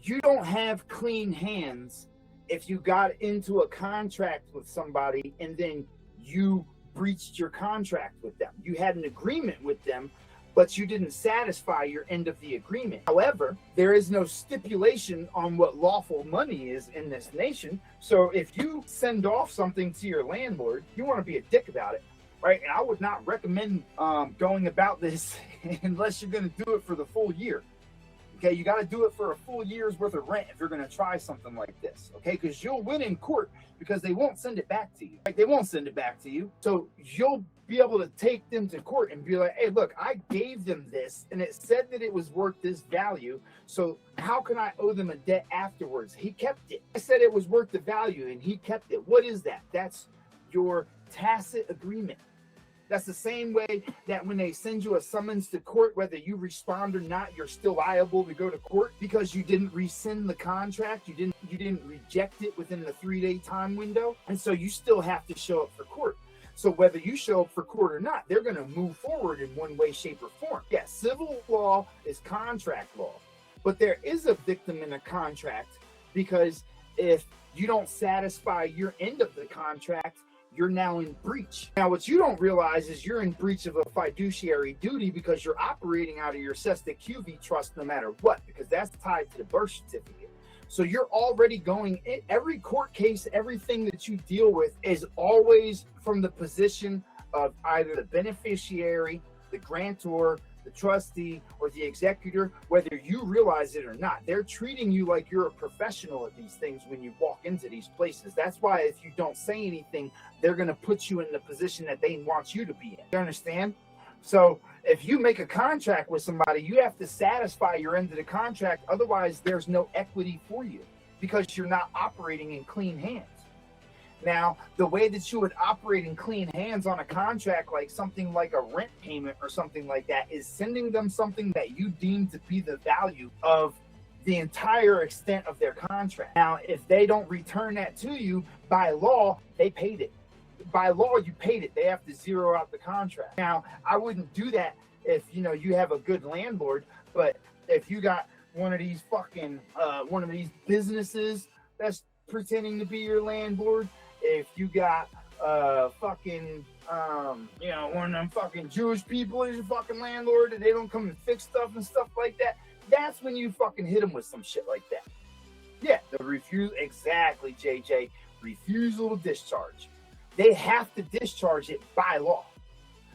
you don't have clean hands if you got into a contract with somebody and then you breached your contract with them. You had an agreement with them, but you didn't satisfy your end of the agreement. However, there is no stipulation on what lawful money is in this nation. So if you send off something to your landlord, you want to be a dick about it, right? And I would not recommend going about this unless you're going to do it for the full year. Okay, you got to do it for a full year's worth of rent if you're going to try something like this, okay? Because you'll win in court because they won't send it back to you. Like, they won't send it back to you. So you'll be able to take them to court and be like, hey, look, I gave them this and it said that it was worth this value. So how can I owe them a debt afterwards? He kept it. I said it was worth the value and he kept it. What is that? That's your tacit agreement. That's the same way that when they send you a summons to court, whether you respond or not, you're still liable to go to court because you didn't rescind the contract. You didn't reject it within the 3-day time window. And so you still have to show up for court. So whether you show up for court or not, they're going to move forward in one way, shape, or form. Yes, civil law is contract law, but there is a victim in a contract because if you don't satisfy your end of the contract, you're now in breach. Now, what you don't realize is you're in breach of a fiduciary duty because you're operating out of your Cesta QV trust no matter what, because that's tied to the birth certificate. So you're already going in. Every court case, everything that you deal with is always from the position of either the beneficiary, the grantor, the trustee, or the executor, whether you realize it or not. They're treating you like you're a professional at these things when you walk into these places. That's why if you don't say anything, they're going to put you in the position that they want you to be in. You understand? So if you make a contract with somebody, you have to satisfy your end of the contract. Otherwise, there's no equity for you because you're not operating in clean hands. Now, the way that you would operate in clean hands on a contract, like something like a rent payment or something like that, is sending them something that you deem to be the value of the entire extent of their contract. Now, if they don't return that to you, by law, they paid it. By law, you paid it. They have to zero out the contract. Now, I wouldn't do that if, you have a good landlord, but if you got one of these businesses that's pretending to be your landlord, if you got one of them fucking Jewish people as your fucking landlord and they don't come and fix stuff and stuff like that, that's when you fucking hit them with some shit like that. Yeah, exactly, JJ, refusal to discharge. They have to discharge it by law.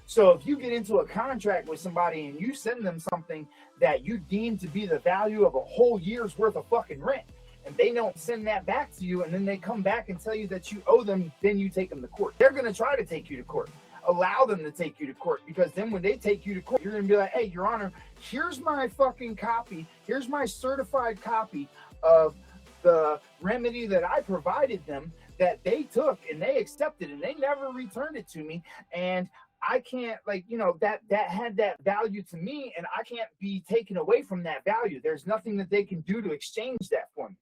So if you get into a contract with somebody and you send them something that you deem to be the value of a whole year's worth of fucking rent, and they don't send that back to you, and then they come back and tell you that you owe them, then you take them to court. They're going to try to take you to court. Allow them to take you to court, because then when they take you to court, you're going to be like, hey, Your Honor, here's my fucking copy. Here's my certified copy of the remedy that I provided them that they took and they accepted and they never returned it to me. And I can't, that had that value to me, and I can't be taken away from that value. There's nothing that they can do to exchange that for me.